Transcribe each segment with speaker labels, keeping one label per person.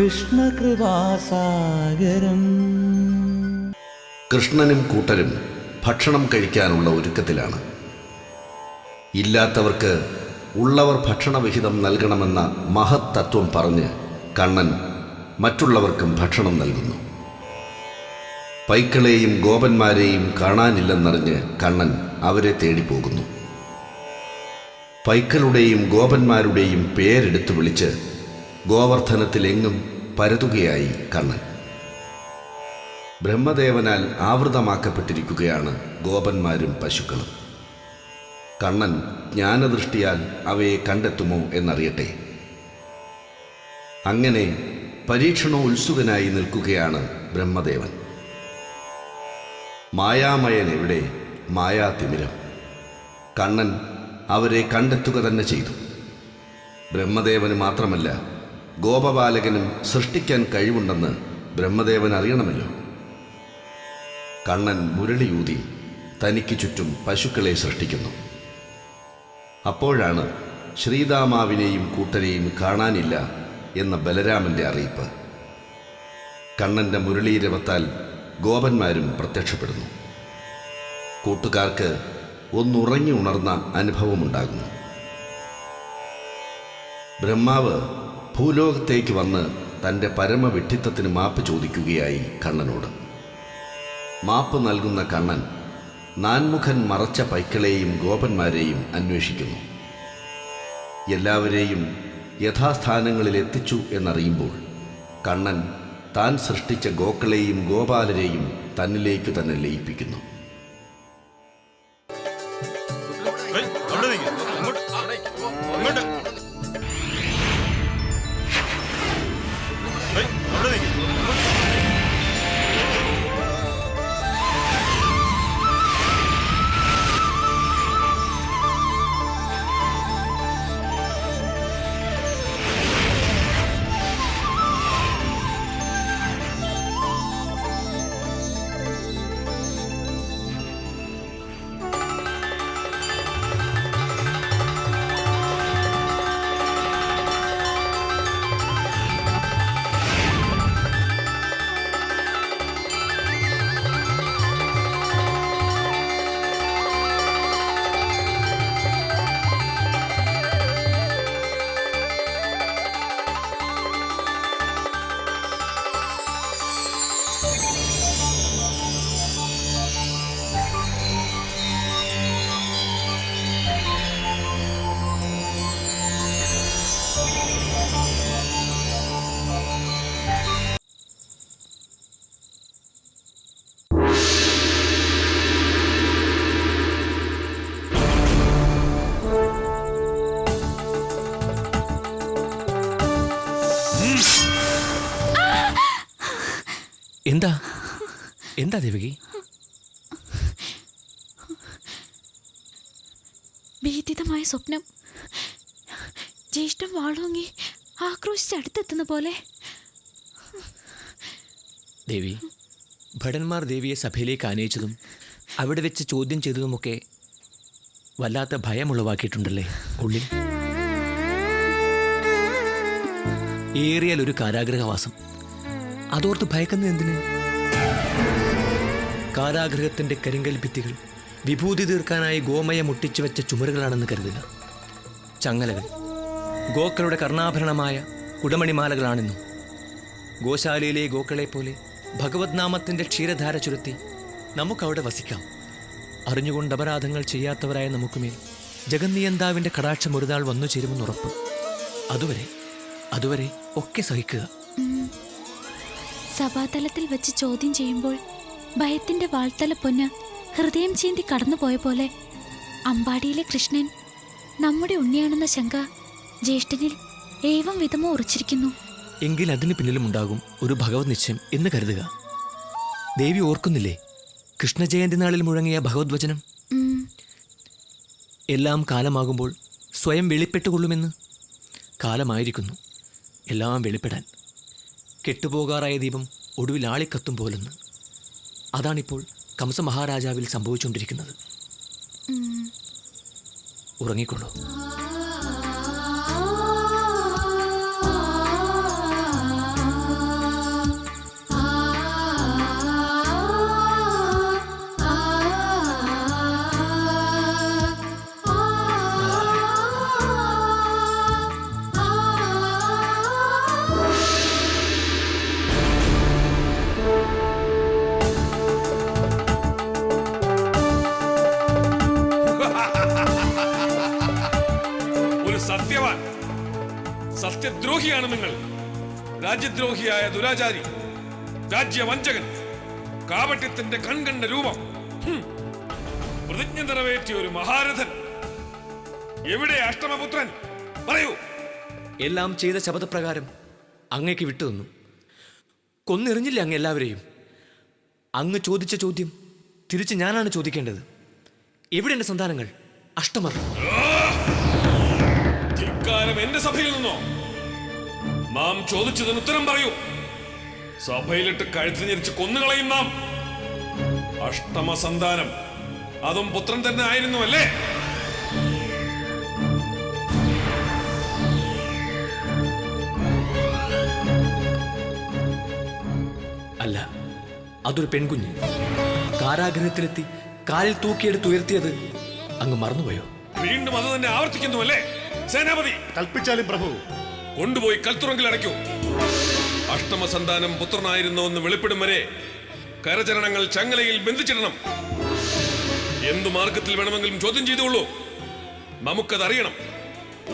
Speaker 1: കൃഷ്ണകൃപാസാഗരം.
Speaker 2: കൃഷ്ണനും കൂട്ടരും ഭക്ഷണം കഴിക്കാനുള്ള ഒരുക്കത്തിലാണ്. ഇല്ലാത്തവർക്ക് ഉള്ളവർ ഭക്ഷണവിഹിതം നൽകണമെന്ന മഹത് തത്വം പറഞ്ഞ് കണ്ണൻ മറ്റുള്ളവർക്കും ഭക്ഷണം നൽകുന്നു. പൈക്കളെയും ഗോപന്മാരെയും കാണാനില്ലെന്നറിഞ്ഞ് കണ്ണൻ അവരെ തേടിപ്പോകുന്നു. പൈക്കളുടെയും ഗോപന്മാരുടെയും പേരെടുത്ത് വിളിച്ച് ഗോവർദ്ധനത്തിലെങ്ങും പരതുകയായി കണ്ണൻ. ബ്രഹ്മദേവനാൽ ആവൃതമാക്കപ്പെട്ടിരിക്കുകയാണ് ഗോപന്മാരും പശുക്കളും. കണ്ണൻ ജ്ഞാനദൃഷ്ടിയാൽ അവയെ കണ്ടെത്തുമോ എന്നറിയട്ടെ. അങ്ങനെ പരീക്ഷണോത്സുകനായി നിൽക്കുകയാണ് ബ്രഹ്മദേവൻ. മായാമയൻ എവിടെ, മായാതിമിരം. കണ്ണൻ അവരെ കണ്ടെത്തുക തന്നെ ചെയ്തു. ബ്രഹ്മദേവന് മാത്രമല്ല, ഗോപബാലകനും സൃഷ്ടിക്കാൻ കഴിവുണ്ടെന്ന് ബ്രഹ്മദേവൻ അറിയണമല്ലോ. കണ്ണൻ മുരളിയൂതി തനിക്ക് ചുറ്റും പശുക്കളെ സൃഷ്ടിക്കുന്നു. അപ്പോഴാണ് ശ്രീദാമാവിനെയും കൂട്ടരെയും കാണാനില്ല എന്ന ബലരാമൻ്റെ അറിയിപ്പ്. കണ്ണൻ്റെ മുരളീരവത്താൽ ഗോപന്മാരും പ്രത്യക്ഷപ്പെടുന്നു. കൂട്ടുകാർക്ക് ഒന്നുറങ്ങി ഉണർന്ന അനുഭവമുണ്ടാകുന്നു. ബ്രഹ്മാവ് ഭൂലോകത്തേക്ക് വന്ന് തൻ്റെ പരമവിഡ്ഢിത്തത്തിന് മാപ്പ് ചോദിക്കുകയായി കണ്ണനോട്. മാപ്പ് നൽകുന്ന കണ്ണൻ നാൻമുഖൻ മറച്ച പൈക്കളെയും ഗോപന്മാരെയും അന്വേഷിക്കുന്നു. എല്ലാവരെയും യഥാസ്ഥാനങ്ങളിൽ എത്തിച്ചു എന്നറിയുമ്പോൾ കണ്ണൻ താൻ സൃഷ്ടിച്ച ഗോക്കളെയും ഗോപാലരെയും തന്നിലേക്ക് തന്നെ ലയിപ്പിക്കുന്നു.
Speaker 3: എന്താ എന്താ ദേവകി?
Speaker 4: ഭീതിതമായ സ്വപ്നം. ജ്യേഷ്ഠൻ വാളോങ്ങി ആക്രോശിച്ച് അടുത്തെത്തുന്ന പോലെ.
Speaker 3: ദേവി, ഭടന്മാർ ദേവിയെ സഭയിലേക്ക് ആനയിച്ചതും അവിടെ വെച്ച് ചോദ്യം ചെയ്തതുമൊക്കെ വല്ലാത്ത ഭയമുളവാക്കിയിട്ടുണ്ടല്ലേ ഉള്ളിൽ? ഏറിയാൽ ഒരു കാരാഗ്രഹവാസം. അതോർത്ത് ഭയക്കുന്നത് എന്തിന്? കാരാഗൃഹത്തിൻ്റെ കരിങ്കൽ ഭിത്തികൾ വിഭൂതി തീർക്കാനായി ഗോമയം ഒട്ടിച്ചു വെച്ച ചുമരുകളാണെന്ന് കരുതുക. ചങ്ങലകൾ ഗോക്കളുടെ കർണാഭരണമായ കുടമണിമാലകളാണെന്നും ഗോശാലയിലെ ഗോക്കളെപ്പോലെ ഭഗവത് നാമത്തിൻ്റെ ക്ഷീരധാര ചുരത്തി നമുക്കവിടെ വസിക്കാം. അറിഞ്ഞുകൊണ്ട് അപരാധങ്ങൾ ചെയ്യാത്തവരായ നമുക്കുമേൽ ജഗന്നിയന്താവിൻ്റെ കടാക്ഷം ഒരു നാൾ വന്നു ചേരുമെന്നുറപ്പ്. അതുവരെ ഒക്കെ സഹിക്കുക.
Speaker 4: സഭാതലത്തിൽ വെച്ച് ചോദ്യം ചെയ്യുമ്പോൾ ഭയത്തിന്റെ വാൾത്തല പൊന്ന് ഹൃദയം ചീന്തി കടന്നുപോയ പോലെ അമ്പാടിയിലെ കൃഷ്ണൻ നമ്മുടെ ഉണ്ണിയാണെന്ന ശങ്ക ജ്യേഷ്ഠനിൽ ഏവം വിധമോ ഉറച്ചിരിക്കുന്നു.
Speaker 3: എങ്കിൽ അതിന് പിന്നിലും ഉണ്ടാകും ഒരു ഭഗവത് നിശ്ചയം എന്ന് കരുതുക. ദേവി ഓർക്കുന്നില്ലേ കൃഷ്ണജയന്തി നാളിൽ മുഴങ്ങിയ ഭഗവത് വചനം? എല്ലാം കാലമാകുമ്പോൾ സ്വയം വെളിപ്പെട്ടുകൊള്ളുമെന്ന്. കാലമായിരിക്കുന്നു എല്ലാം വെളിപ്പെടാൻ. കെട്ടുപോകാറായ ദീപം ഒടുവിൽ ആളിക്കത്തും പോലെന്ന്. അതാണിപ്പോൾ കംസമഹാരാജാവിൽ സംഭവിച്ചുകൊണ്ടിരിക്കുന്നത്. ഉറങ്ങിക്കൊള്ളൂ.
Speaker 5: ദ്രോഹിയാണ് നിങ്ങൾ. രാജ്യദ്രോഹിയായ ദുരാചാരി, രാജ്യവഞ്ചകൻ, കാപട്യത്തിന്റെ കൺകണ്ട രൂപം, പ്രതിജ്ഞ നിറവേറ്റിയ ഒരു മഹാരഥൻ. എവിടെ അഷ്ടമപുത്രൻ? പറയൂ.
Speaker 3: എല്ലാം ചെയ്ത ശപഥപ്രകാരം അങ്ങേക്ക് വിട്ടുതന്നു. കൊന്നെറിഞ്ഞില്ല അങ്ങ് എല്ലാവരെയും. അങ്ങ് ചോദിച്ച ചോദ്യം തിരിച്ച് ഞാനാണ് ചോദിക്കേണ്ടത്. എവിടെ എന്റെ സന്താനങ്ങൾ? അഷ്ടമർ.
Speaker 5: ധിക്കാരം എന്റെ സഭയിൽ നിന്നോ? നാം ചോദിച്ചതിന് ഉത്തരം പറയൂ. സഭയിലിട്ട് കഴുത്ത് ഞെരിച്ച് കൊന്നുകളയും നാം. അഷ്ടമ സന്താനം, അതും പുത്രൻ തന്നെ ആയിരുന്നു അല്ലേ?
Speaker 3: അല്ല, അതൊരു പെൺകുഞ്ഞ്. കാരാഗ്രഹത്തിലെത്തി കാലിൽ തൂക്കിയെടുത്ത് ഉയർത്തിയത് അങ്ങ് മറന്നുപോയോ?
Speaker 5: വീണ്ടും അത് തന്നെ ആവർത്തിക്കുന്നു അല്ലേ? സേനാപതി,
Speaker 6: കൽപ്പിച്ചാലും പ്രഭു.
Speaker 5: കൊണ്ടുപോയി കൽത്തുറങ്കിൽ അടയ്ക്കൂ. അഷ്ടമ സന്താനം പുത്രനായിരുന്നു എന്ന് വെളിപ്പെടും വരെ കരചരണങ്ങൾ ചങ്ങലയിൽ ബന്ധിച്ചിടണം. എന്തു മാർഗത്തിൽ വേണമെങ്കിലും ചോദ്യം ചെയ്തോളൂ. നമുക്കതറിയണം.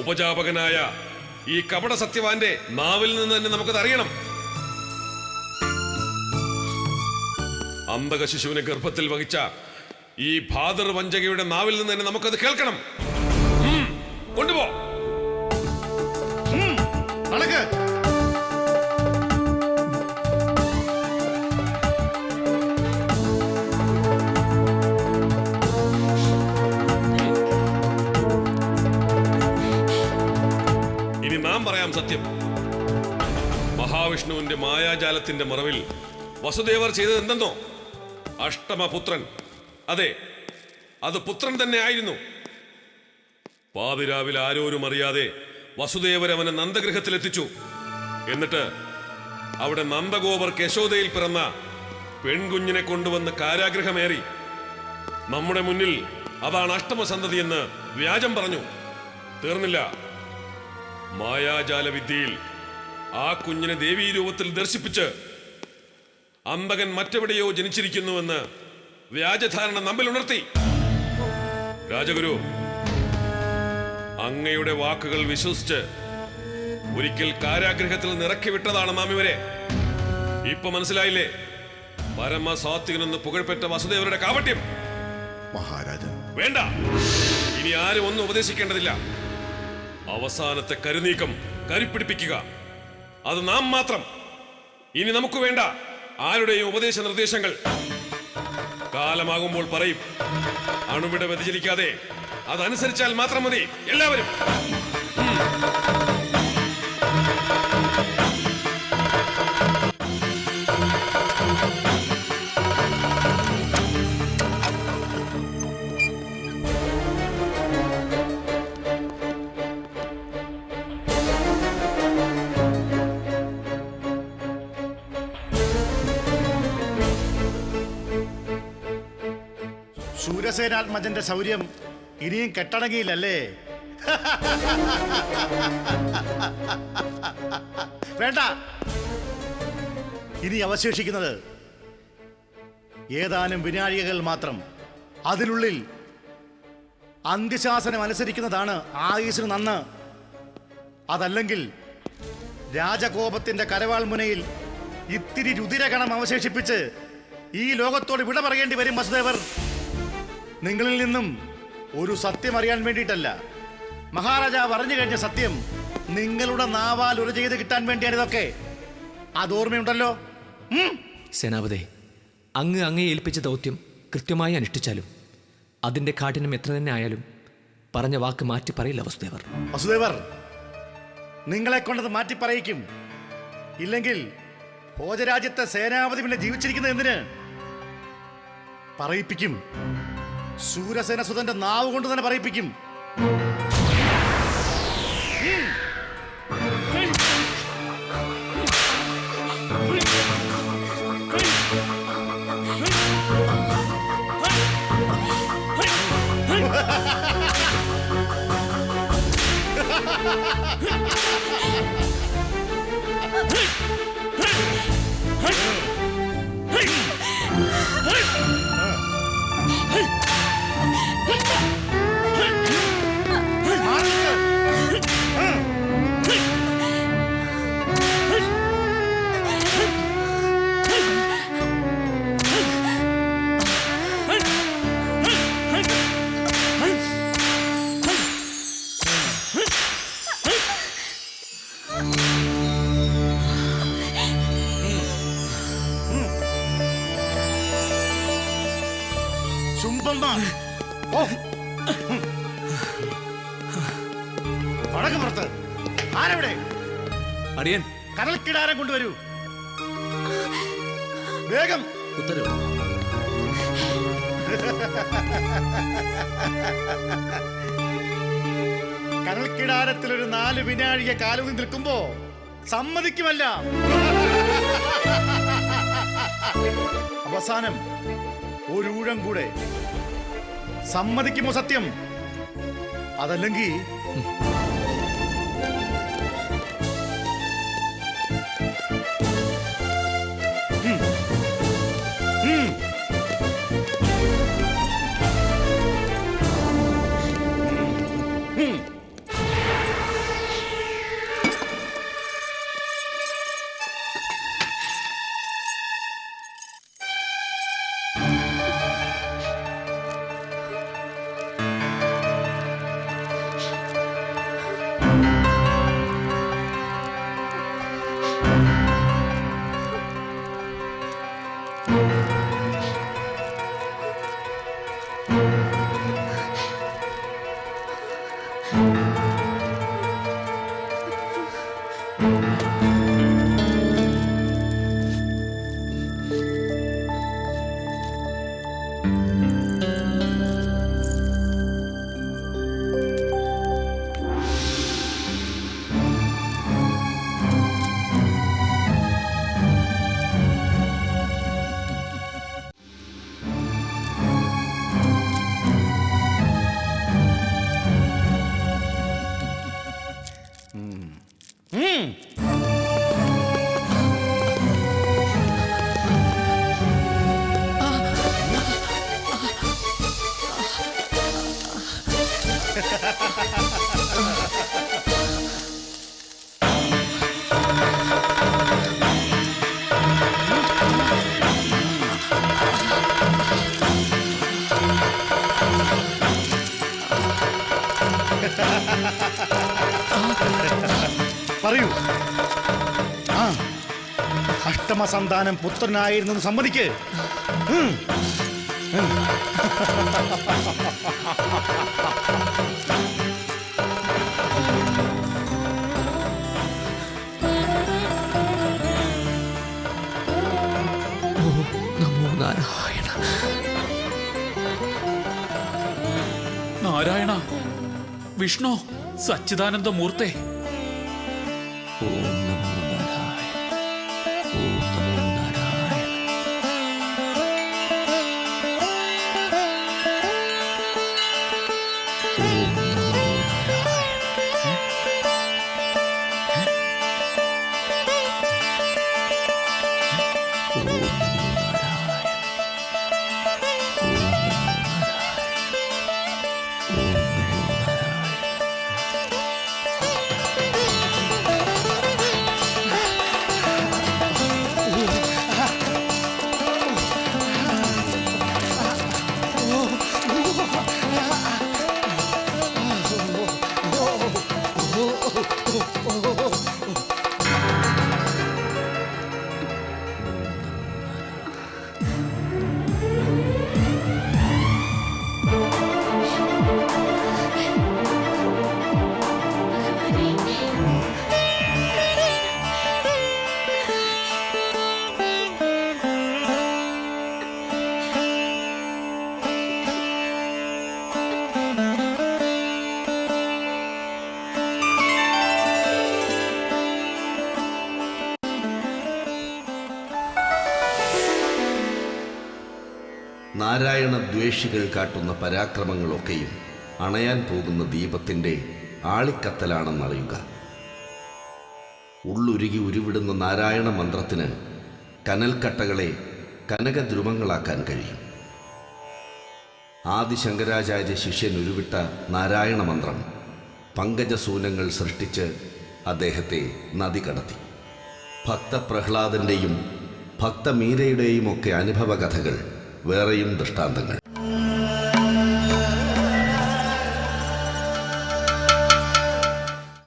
Speaker 5: ഉപജാപകനായ ഈ കപട സത്യവാന്റെ നാവിൽ നിന്ന് തന്നെ നമുക്കതറിയണം. അന്തക ശിശുവിനെ ഗർഭത്തിൽ വഹിച്ച ഈ ഭാദർ വഞ്ചകയുടെ നാവിൽ നിന്ന് തന്നെ നമുക്കത് കേൾക്കണം. കൊണ്ടുപോ.
Speaker 6: നടക്ക്.
Speaker 5: ഇനി നാം പറയാം സത്യം. മഹാവിഷ്ണുവിന്റെ മായാജാലത്തിന്റെ മറവിൽ വസുദേവർ ചെയ്തത് എന്തെന്നോ? അഷ്ടമപുത്രൻ, അതെ, അത് പുത്രൻ തന്നെ ആയിരുന്നു. പാതിരാവിൽ ആരോരും അറിയാതെ വസുദേവർ അവനെ നന്ദഗൃഹത്തിലെത്തിച്ചു. എന്നിട്ട് അവിടെ നന്ദഗോപർ യശോദയിൽ പിറന്ന പെൺകുഞ്ഞിനെ കൊണ്ടുവന്ന് കാരാഗ്രഹമേറി. നമ്മുടെ മുന്നിൽ അതാണ് അഷ്ടമസന്തതി എന്ന് വ്യാജം പറഞ്ഞു. തീർന്നില്ല. മായാജാല വിദ്യയിൽ ആ കുഞ്ഞിനെ ദേവീരൂപത്തിൽ ദർശിപ്പിച്ച് അന്തകൻ മറ്റെവിടെയോ ജനിച്ചിരിക്കുന്നുവെന്ന് വ്യാജധാരണ നമ്മിൽ ഉണർത്തി. രാജഗുരു, അങ്ങയുടെ വാക്കുകൾ വിശ്വസിച്ച് ഒരിക്കൽ കാരാഗ്രഹത്തിൽ നിറക്കി വിട്ടതാണ് നാം ഇവരെ. ഇപ്പൊ മനസ്സിലായില്ലേ പരമസാത്വികനെന്ന് പുകഴ്പെറ്റ വസുദേവരുടെ കാപട്യം?
Speaker 6: മഹാരാജൻ,
Speaker 5: വേണ്ട, ഇനി ആരും ഒന്നും ഉപദേശിക്കേണ്ടതില്ല. അവസാനത്തെ കരുനീക്കം, കരുപ്പിടിപ്പിക്കുക, അത് നാം മാത്രം. ഇനി നമുക്ക് വേണ്ട ആരുടെയും ഉപദേശ നിർദ്ദേശങ്ങൾ. കാലമാകുമ്പോൾ പറയും. അണുവിട വ്യതിചലിക്കാതെ അതനുസരിച്ചാൽ മാത്രം മതി എല്ലാവരും.
Speaker 6: ശൂരസേനാത്മജന്റെ ശൗര്യം ഇനിയും കെട്ടടങ്ങിയില്ലല്ലേ? വേണ്ട, ഇനി അവശേഷിക്കുന്നത് ഏതാനും വിനാഴികകൾ മാത്രം. അതിനുള്ളിൽ അന്ത്യശാസനം അനുസരിക്കുന്നതാണ് ആയുസിന് നന്ന്. അതല്ലെങ്കിൽ രാജകോപത്തിന്റെ കരവാൾ മുനയിൽ ഇത്തിരി രുതിരകണം അവശേഷിപ്പിച്ച് ഈ ലോകത്തോട് വിട പറയേണ്ടി വരും വസുദേവർ. നിങ്ങളിൽ നിന്നും ഒരു സത്യം അറിയാൻ വേണ്ടിയിട്ടല്ല, മഹാരാജാവ് പറഞ്ഞു കഴിഞ്ഞ സത്യം നിങ്ങളുടെ നാവാൽ ഉര ചെയ്ത് കിട്ടാൻ വേണ്ടിയാണ് ഇതൊക്കെ. അതോർമ്മയുണ്ടല്ലോ?
Speaker 3: സേനാപതി, അങ്ങയെ ഏൽപ്പിച്ച ദൗത്യം കൃത്യമായി അനുഷ്ഠിച്ചാലും അതിന്റെ കാഠിന്യം എത്ര തന്നെ ആയാലും പറഞ്ഞ വാക്ക് മാറ്റി പറയില്ല വസുദേവർ.
Speaker 6: വസുദേവർ, നിങ്ങളെ കൊണ്ടത് മാറ്റി പറയിക്കും. ഇല്ലെങ്കിൽ ഭോജരാജ്യത്തെ സേനാപതി പിന്നെ ജീവിച്ചിരിക്കുന്നത് എന്തിന്? പറയിപ്പിക്കും. ശൂരസേന സുതന്റെ നാവ് കൊണ്ട് തന്നെ പറയിപ്പിക്കും. വന്ന പുറത്ത് ആരെവിടെ?
Speaker 3: അടിയൻ.
Speaker 6: കടൽക്കിടാരം കൊണ്ടുവരൂ, വേഗം.
Speaker 3: ഉത്തരവ്.
Speaker 6: കടൽക്കിടാരത്തിൽ ഒരു 4 വിനാഴിക കാലൂന്നി നിൽക്കുമ്പോ സമ്മതിക്കുമല്ല. അവസാനം ഒരു ഊഴം കൂടെ സമ്മതിക്കുമോ? സത്യം. അതല്ലെങ്കിൽ പറയൂ. അഷ്ടമസന്താനം പുത്രനായിരുന്നു സമ്മതിക്ക്.
Speaker 7: നാരായണ, വിഷ്ണു, സച്ചിദാനന്ദ മൂർത്തേ.
Speaker 3: ഓം നമോ നാരായണ. ഓം നമോ നാരായണ. ഓം നമോ നാരായണ. ഓം നമോ നാരായണ.
Speaker 2: നാരായണ ദ്വേഷികൾ കാട്ടുന്ന പരാക്രമങ്ങളൊക്കെയും അണയാൻ പോകുന്ന ദീപത്തിൻ്റെ ആളിക്കത്തലാണെന്നറിയുക. ഉള്ളുരുകി ഉരുവിടുന്ന നാരായണ മന്ത്രത്തിന് കനൽക്കട്ടകളെ കനകദ്രുമങ്ങളാക്കാൻ കഴിയും. ആദിശങ്കരാചാര്യ ശിഷ്യൻ ഉരുവിട്ട നാരായണ മന്ത്രം പങ്കജസൂനങ്ങൾ സൃഷ്ടിച്ച് അദ്ദേഹത്തെ നദി കടത്തി. ഭക്തപ്രഹ്ലാദൻ്റെയും ഭക്തമീരയുടെയും ഒക്കെ അനുഭവകഥകൾ വേറെയും ദൃഷ്ടാന്തങ്ങൾ.